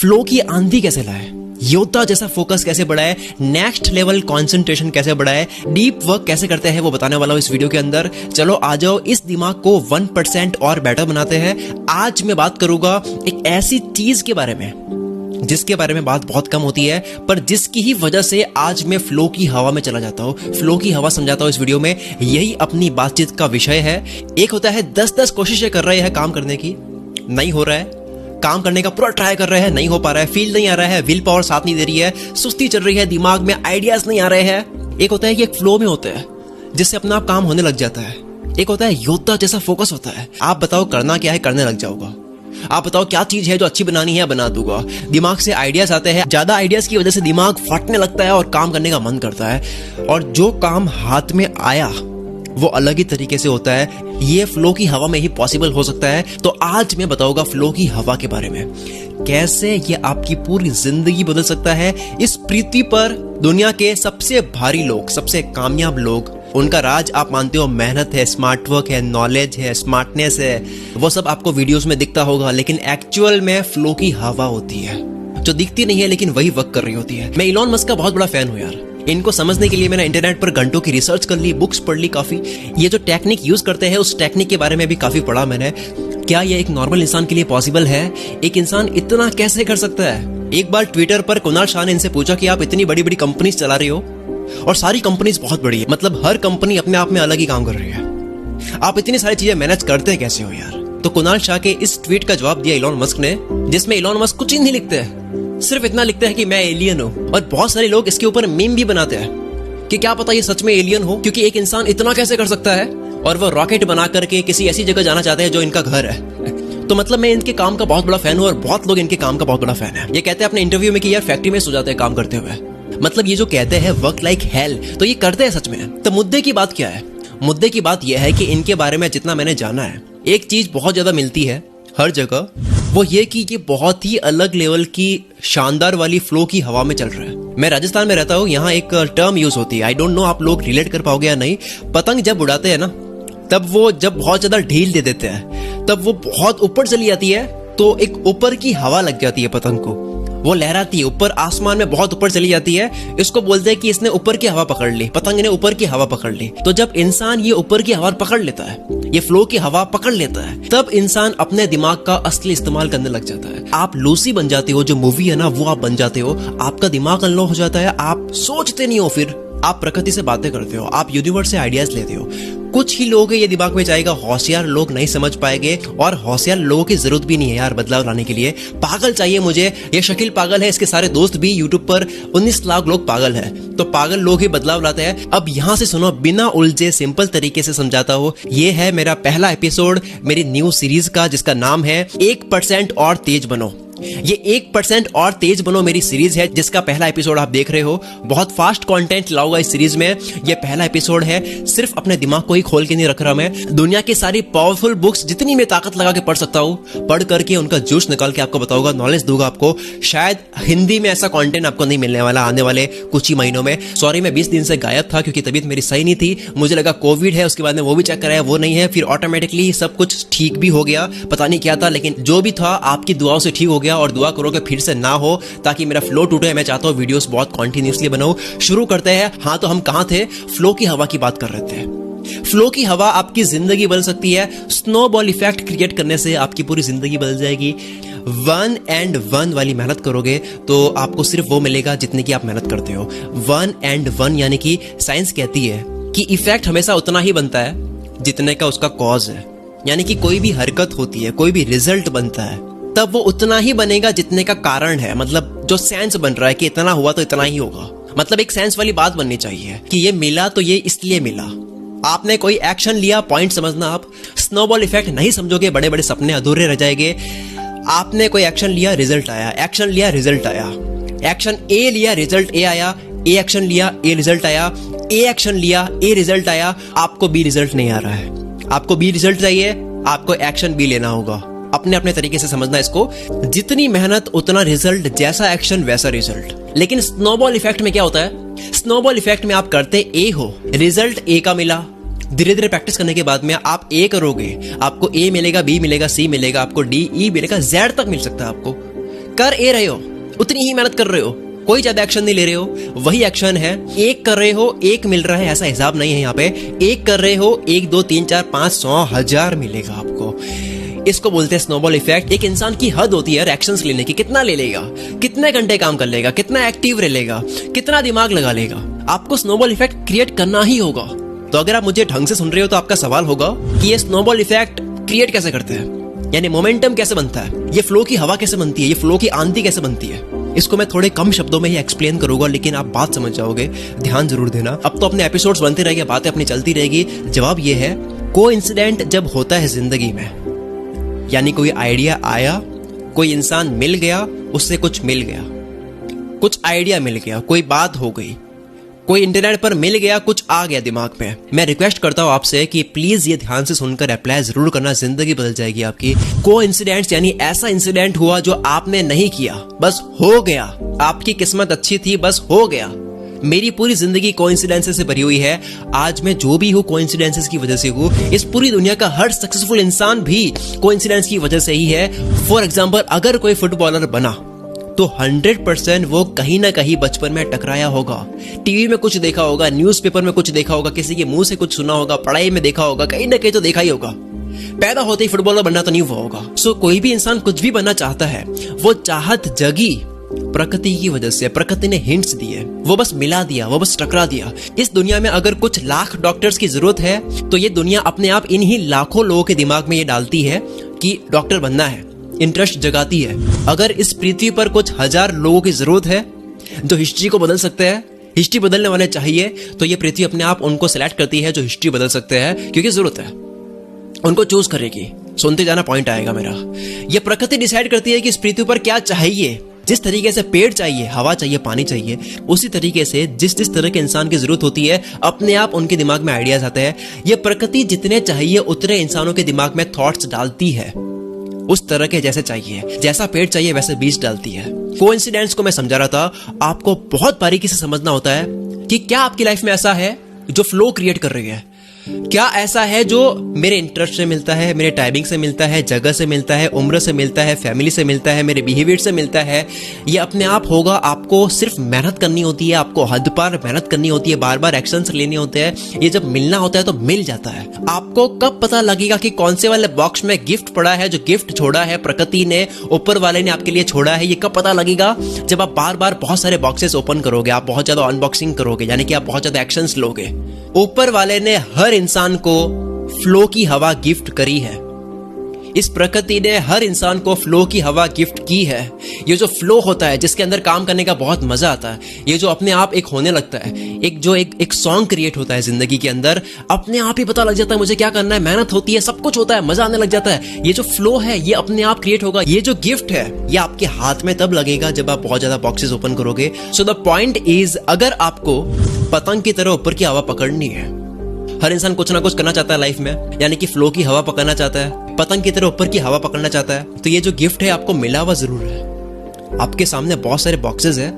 Flow की आंधी कैसे लाए, योद्धा जैसा फोकस कैसे बढ़ाए, नेक्स्ट लेवल कंसंट्रेशन कैसे बढ़ाए, डीप वर्क कैसे करते हैं, वो बताने वाला हूं इस वीडियो के अंदर। चलो आ जाओ, इस दिमाग को 1% और बेटर बनाते हैं। आज मैं बात करूंगा एक ऐसी चीज के बारे में जिसके बारे में बात बहुत कम होती है, पर जिसकी ही वजह से आज मैं फ्लो की हवा में चला जाता हूं, फ्लो की हवा समझाता हूं इस वीडियो में। यही अपनी बातचीत का विषय है। एक होता है 10-10 कोशिशें कर रहे हैं काम करने की, नहीं हो रहा है, काम करने का पूरा ट्राई कर रहे हैं, नहीं हो पा रहा है, फील नहीं आ रहा है, विल पावर साथ नहीं दे रही है, सुस्ती चल रही है, दिमाग में आइडियाज नहीं आ रहे हैं। एक होता है कि एक फ्लो में होता है जिससे अपना आप काम होने लग जाता है। एक होता है योद्धा जैसा फोकस होता है। आप बताओ करना क्या है, करने लग जाओगा। आप बताओ क्या चीज है जो अच्छी बनानी है, बना दूंगा। दिमाग से आइडियाज आते हैं, ज्यादा आइडियाज की वजह से दिमाग फटने लगता है और काम करने का मन करता है। और जो काम हाथ में आया वो अलग ही तरीके से होता है। ये फ्लो की हवा में ही पॉसिबल हो सकता है। तो आज मैं बताऊंगा फ्लो की हवा के बारे में, कैसे ये आपकी पूरी जिंदगी बदल सकता है। इस पृथ्वी पर दुनिया के सबसे भारी लोग, सबसे कामयाब लोग, उनका राज आप मानते हो मेहनत है, स्मार्ट वर्क है, नॉलेज है, स्मार्टनेस है, वो सब आपको वीडियोस में दिखता होगा, लेकिन एक्चुअल में फ्लो की हवा होती है जो दिखती नहीं है लेकिन वही वर्क कर रही होती है। मैं इलॉन मस्क का बहुत बड़ा फैन हूं यार। इनको समझने के लिए मैंने इंटरनेट पर घंटों की रिसर्च कर ली, बुक्स पढ़ ली काफी। ये जो टेक्निक यूज करते हैं उस टेक्निक के बारे में भी काफी पढ़ा मैंने। क्या ये एक नॉर्मल इंसान के लिए पॉसिबल है? एक इंसान इतना कैसे कर सकता है? एक बार ट्विटर पर कुणाल शाह ने इनसे पूछा कि आप इतनी बड़ी बड़ी कंपनीज चला रही हो और सारी कंपनीज बहुत बड़ी है, मतलब हर कंपनी अपने आप में अलग ही काम कर रही है, आप इतनी सारी चीजें मैनेज करते कैसे हो यार? तो कुणाल शाह के इस ट्वीट का जवाब दिया इलॉन मस्क ने, जिसमें इलॉन मस्क कुछ ही नहीं लिखते हैं, सिर्फ इतना लिखते हैं कि मैं एलियन हूं। और बहुत सारे लोग इसके ऊपर मीम भी बनाते हैं कि क्या पता ये सच में एलियन हो, क्योंकि एक इंसान इतना कैसे कर सकता है। और वो रॉकेट बना करके किसी ऐसी जगह जाना चाहते हैं जो इनका घर है। तो मतलब मैं इनके काम का बहुत बड़ा फैन हूं और बहुत लोग इनके काम का बहुत बड़ा फैन है। ये कहते हैं अपने इंटरव्यू में कि यार फैक्ट्री में सो जाते हैं काम करते हुए। मतलब ये जो कहते हैं वर्क लाइक हेल, तो ये करते हैं सच में। तो मुद्दे की बात क्या है? मुद्दे की बात यह है कि इनके बारे में जितना मैंने जाना है, एक चीज बहुत ज्यादा मिलती है हर जगह, वो ये कि ये बहुत ही अलग लेवल की शानदार वाली फ्लो की हवा में चल रहा है। मैं राजस्थान में रहता हूँ, यहाँ एक टर्म यूज होती है, आई डोंट नो आप लोग रिलेट कर पाओगे या नहीं। पतंग जब उड़ाते हैं ना, तब वो जब बहुत ज्यादा ढील दे देते हैं, तब वो बहुत ऊपर चली जाती है, तो एक ऊपर की हवा लग जाती है पतंग को, वो लहराती है ऊपर आसमान में, बहुत ऊपर चली जाती है। इसको बोलते हैं कि इसने ऊपर की हवा पकड़ ली, पतंग ने ऊपर की हवा पकड़ ली। तो जब इंसान ये ऊपर की हवा पकड़ लेता है, ये फ्लो की हवा पकड़ लेता है, तब इंसान अपने दिमाग का असली इस्तेमाल करने लग जाता है। आप लूसी बन जाते हो, जो मूवी है ना वो आप बन जाते हो। आपका दिमाग अनलॉक हो जाता है, आप सोचते नहीं हो, फिर आप प्रकृति से बातें करते हो, आप यूनिवर्स से आइडियाज लेते हो। कुछ ही लोग ये दिमाग में जाएगा, होशियार लोग नहीं समझ पाएंगे। और होशियार लोगों की जरूरत भी नहीं है यार बदलाव लाने के लिए। पागल चाहिए मुझे। ये शकील पागल है, इसके सारे दोस्त भी, यूट्यूब पर 19 लाख लोग पागल है। तो पागल लोग ही बदलाव लाते हैं। अब यहां से सुनो, बिना उलझे सिंपल तरीके से समझाता हूं। ये है मेरा पहला एपिसोड मेरी न्यू सीरीज का, जिसका नाम है 1% और तेज बनो। ये 1% और तेज बनो मेरी सीरीज है, जिसका पहला एपिसोड आप देख रहे हो। बहुत फास्ट कंटेंट लाऊंगा इस सीरीज में। ये पहला एपिसोड है, सिर्फ अपने दिमाग को ही खोल के नहीं रख रहा मैं। दुनिया की सारी पावरफुल बुक्स जितनी मैं ताकत लगा के पढ़ सकता हूँ, पढ़ करके उनका जूस निकाल के आपको बताऊंगा, नॉलेज दूंगा आपको। शायद हिंदी में ऐसा कंटेंट आपको नहीं मिलने वाला आने वाले कुछ ही महीनों में। सॉरी, मैं 20 दिन से गायब था क्योंकि तबीयत मेरी सही नहीं थी। मुझे लगा कोविड है, उसके बाद में वो भी चेक कराया, वो नहीं है। फिर ऑटोमेटिकली सब कुछ ठीक भी हो गया, पता नहीं क्या था, लेकिन जो भी था आपकी दुआओं से ठीक हो गया। और दुआ करो कि फिर से ना हो, ताकि मेरा फ्लो टूटे। मैं चाहता हूं वीडियोस बहुत कॉन्टिन्यूसली बनाऊं। शुरू करते हैं। हाँ, तो हम कहां थे? फ्लो की हवा की बात कर रहे थे। फ्लो की हवा आपकी जिंदगी बदल सकती है। स्नोबॉल इफेक्ट क्रिएट करने से आपकी पूरी जिंदगी बदल जाएगी। 1 and 1 वाली मेहनत करोगे तो आपको सिर्फ वो मिलेगा जितने की आप मेहनत करते हो। 1 and 1 यानी कि साइंस कहती है कि इफेक्ट हमेशा उतना ही बनता है जितने का उसका कॉज है। यानी कि कोई भी हरकत होती है, कोई भी रिजल्ट बनता है, तब वो उतना ही बनेगा जितने का कारण है। मतलब जो सेंस बन रहा है कि इतना हुआ तो इतना ही होगा। मतलब एक सेंस वाली बात बननी चाहिए कि ये मिला तो ये इसलिए मिला। आपने कोई एक्शन लिया, पॉइंट समझना आप। स्नोबॉल इफेक्ट नहीं समझोगे, बड़े बड़े सपने अधूरे रह जाएंगे। आपने कोई एक्शन लिया, रिजल्ट आया, एक्शन लिया, रिजल्ट आया, एक्शन ए लिया, रिजल्ट ए आया, ए एक्शन लिया, ए रिजल्ट आया, ए एक्शन लिया, ए रिजल्ट आया। आपको बी रिजल्ट नहीं आ रहा है, आपको बी रिजल्ट चाहिए, आपको एक्शन बी लेना होगा। अपने अपने तरीके से समझना इसको। जितनी मेहनत उतना रिजल्ट, जैसा एक्शन वैसा रिजल्ट। लेकिन स्नोबॉल इफेक्ट में क्या होता है? स्नोबॉल इफेक्ट में आप करते ए हो, रिजल्ट ए का मिला, धीरे धीरे प्रैक्टिस करने के बाद में आप ए करोगे, आपको ए मिलेगा, बी मिलेगा, सी मिलेगा, आपको डी, ई मिलेगा, जेड तक मिल सकता है आपको। कर ए रहे हो, उतनी ही मेहनत कर रहे हो, कोई ज्यादा एक्शन नहीं ले रहे हो, वही एक्शन है। एक कर रहे हो, एक मिल रहा है, ऐसा हिसाब नहीं है यहाँ पे। एक कर रहे हो, 1 2 3 4 5 100 1000 मिलेगा आपको। इसको बोलते हैं स्नोबॉल इफेक्ट। एक इंसान की हद होती है एक्शंस लेने की, कितना ले लेगा, कितने घंटे काम कर लेगा, कितना एक्टिव रह लेगा, कितना दिमाग लगा लेगा। आपको स्नोबॉल इफेक्ट क्रिएट करना ही होगा। तो अगर आप मुझे ढंग से सुन रहे हो तो आपका सवाल होगा कि ये स्नोबॉल इफेक्ट क्रिएट कैसे करते हैं, यानी मोमेंटम कैसे बनता है, ये फ्लो की हवा कैसे बनती है, ये फ्लो की आंधी कैसे बनती है। इसको मैं थोड़े कम शब्दों में ही एक्सप्लेन करूंगा, लेकिन आप बात समझ जाओगे, ध्यान जरूर देना। अब तो अपने एपिसोड्स बनते रहेंगे, बातें अपनी चलती रहेगी। जवाब ये है, कोइंसिडेंट जब होता है जिंदगी में, यानी कोई आइडिया आया, कोई इंसान मिल गया, उससे कुछ मिल गया, कुछ आइडिया मिल गया, कोई बात हो गई, कोई इंटरनेट पर मिल गया, कुछ आ गया दिमाग में। मैं रिक्वेस्ट करता हूं आपसे कि प्लीज ये ध्यान से सुनकर अप्लाई जरूर करना, जिंदगी बदल जाएगी आपकी। कोइंसिडेंट्स यानी ऐसा इंसिडेंट हुआ जो आपने नहीं किया, बस हो गया। आपकी किस्मत अच्छी थी, बस हो गया। मेरी पूरी जिंदगी कोइंसिडेंसेस से भरी हुई है। आज मैं जो भी हूँ कोइंसिडेंसेस की वजह से हूँ। इस पूरी दुनिया का हर सक्सेसफुल इंसान भी कोइंसिडेंस की वजह से ही है। फॉर एग्जाम्पल, अगर कोई फुटबॉलर बना तो 100% वो कहीं ना कहीं बचपन में टकराया होगा, टीवी में कुछ देखा होगा, न्यूज़पेपर में कुछ देखा होगा, किसी के मुंह से कुछ सुना होगा, पढ़ाई में देखा होगा, कहीं ना कहीं तो देखा ही होगा। पैदा होते ही फुटबॉलर बनना तो नहीं हुआ होगा। सो कोई भी इंसान कुछ भी बनना चाहता है, वो चाहत जगी प्रकृति की वजह से। प्रकृति ने हिंट्स दिए, वो बस मिला दिया, वो बस टकरा दिया। इस दुनिया में अगर कुछ लाख डॉक्टर्स की जरूरत है तो ये दुनिया अपने आप इन्हीं लाखों लोगों के दिमाग में ये डालती है कि डॉक्टर बनना है, इंटरेस्ट जगाती है। अगर इस पृथ्वी पर कुछ 1000 लोगों की जरूरत है जो हिस्ट्री को बदल सकते हैं, हिस्ट्री बदलने वाले चाहिए, तो ये पृथ्वी अपने आप उनको सिलेक्ट करती है जो हिस्ट्री बदल सकते हैं, क्योंकि जरूरत है, उनको चूज करेगी। सुनते जाना, पॉइंट आएगा मेरा। ये प्रकृति डिसाइड करती है कि इस पृथ्वी पर क्या चाहिए। जिस तरीके से पेड़ चाहिए, हवा चाहिए, पानी चाहिए, उसी तरीके से जिस तरह के इंसान की जरूरत होती है, अपने आप उनके दिमाग में आइडियाज आते हैं। ये प्रकृति जितने चाहिए उतने इंसानों के दिमाग में थॉट्स डालती है, उस तरह के जैसे चाहिए, जैसा पेड़ चाहिए वैसे बीज डालती है। कोइंसिडेंस को मैं समझा रहा था, आपको बहुत बारीकी से समझना होता है कि क्या आपकी लाइफ में ऐसा है जो फ्लो क्रिएट कर रही है, क्या ऐसा है जो मेरे इंटरेस्ट से मिलता है, मेरे टाइमिंग से मिलता है, जगह से मिलता है, उम्र से मिलता है, फैमिली से मिलता है, मेरे बिहेवियर से मिलता है। ये अपने आप होगा। आपको सिर्फ मेहनत करनी होती है, आपको हद पार मेहनत करनी होती है, बार बार एक्शंस लेने होते हैं। ये जब मिलना होता है तो मिल जाता है। आपको कब पता लगेगा कि कौन से वाले बॉक्स में गिफ्ट पड़ा है, जो गिफ्ट छोड़ा है प्रकृति ने, ऊपर वाले ने आपके लिए छोड़ा है। ये कब पता लगेगा? जब आप बार बार बहुत सारे बॉक्सेस ओपन करोगे, आप बहुत ज्यादा अनबॉक्सिंग करोगे, यानी कि आप बहुत ज्यादा एक्शंस लोगे। ऊपर वाले ने हर इंसान को फ्लो की हवा गिफ्ट करी है। इस प्रकृति ने हर इंसान को फ्लो की हवा गिफ्ट की है। ये जो फ्लो होता है, जिसके अंदर काम करने का बहुत मजा आता है, ये जो अपने आप एक होने लगता है, एक सॉन्ग क्रिएट होता है जिंदगी के अंदर, अपने आप ही पता लग जाता है मुझे क्या करना है, मेहनत होती है, सब कुछ होता है, मजा आने लग जाता है। ये जो फ्लो है ये अपने आप क्रिएट होगा। ये जो गिफ्ट है ये आपके हाथ में तब लगेगा जब आप बहुत ज्यादा बॉक्सेस ओपन करोगे। सो द पॉइंट इज, अगर आपको पतंग की तरह ऊपर की हवा पकड़नी है, हर इंसान कुछ ना कुछ करना चाहता है लाइफ में, यानी कि फ्लो की हवा पकड़ना चाहता है, पतंग की तरह ऊपर की हवा पकड़ना चाहता है, तो ये जो गिफ्ट है आपको मिला हुआ जरूर है। आपके सामने बहुत सारे बॉक्सेस है,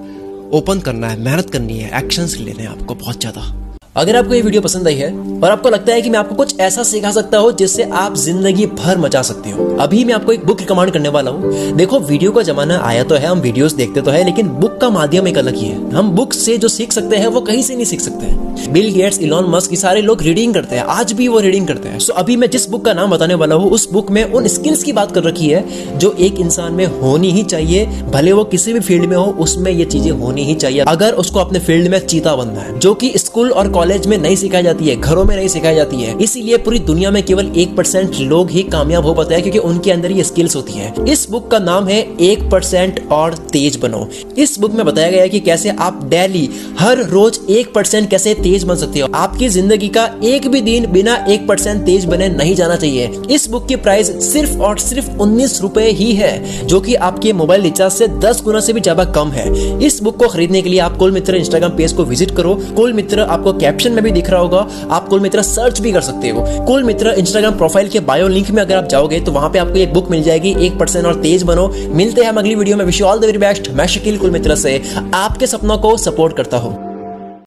ओपन करना है, मेहनत करनी है, एक्शंस लेने हैं आपको बहुत ज्यादा। अगर आपको ये वीडियो पसंद आई है और आपको लगता है कि मैं आपको कुछ ऐसा सिखा सकता हूँ जिससे आप जिंदगी भर मचा सकते हो, अभी मैं आपको एक बुक रिकमेंड करने वाला हूँ। देखो, वीडियो का जमाना आया तो है, हम वीडियोस देखते तो है, लेकिन बुक का माध्यम एक अलग ही है। हम बुक से जो सीख सकते हैं वो कहीं से नहीं सीख सकते हैं। बिल गेट्स, इलॉन मस्क, ये सारे लोग रीडिंग करते हैं, आज भी वो रीडिंग करते हैं। सो अभी मैं जिस बुक का नाम बताने वाला हूँ, उस बुक में उन स्किल्स की बात कर रखी है जो एक इंसान में होनी ही चाहिए, भले वो किसी भी फील्ड में हो, उसमें ये चीजें होनी ही चाहिए अगर उसको अपने फील्ड में चीता बनना है, जो कि स्कूल और कॉलेज में नहीं सिखाई जाती है, घरों में नहीं सिखाई जाती है। इसीलिए पूरी दुनिया में केवल 1% लोग ही कामयाब हो पाते हैं, क्योंकि उनके अंदर ये स्किल्स होती है। इस बुक का नाम है 1% और तेज बनो। इस बुक में बताया गया है कि कैसे आप डेली, हर रोज 1% कैसे तेज बन सकते हो। आपकी जिंदगी का एक भी दिन बिना 1% तेज बने नहीं जाना चाहिए। इस बुक की प्राइस सिर्फ और सिर्फ 19 रुपए ही है, जो कि आपके मोबाइल रिचार्ज से 10 गुना से भी ज्यादा कम है। इस बुक को खरीदने के लिए आप कुल मित्र इंस्टाग्राम पेज को विजिट करो। कुल मित्र आपको कैप्शन में भी दिख रहा होगा, आप कुल मित्र सर्च भी कर सकते हो। कुल मित्र इंस्टाग्राम प्रोफाइल के बायो लिंक में अगर आप जाओगे तो वहां पे आपको एक बुक मिल जाएगी, 1% और तेज बनो। मिलते हैं हम अगली वीडियो में। Wish you all the very best. मैं शकील कुल मित्र से आपके सपनों को सपोर्ट करता हूं।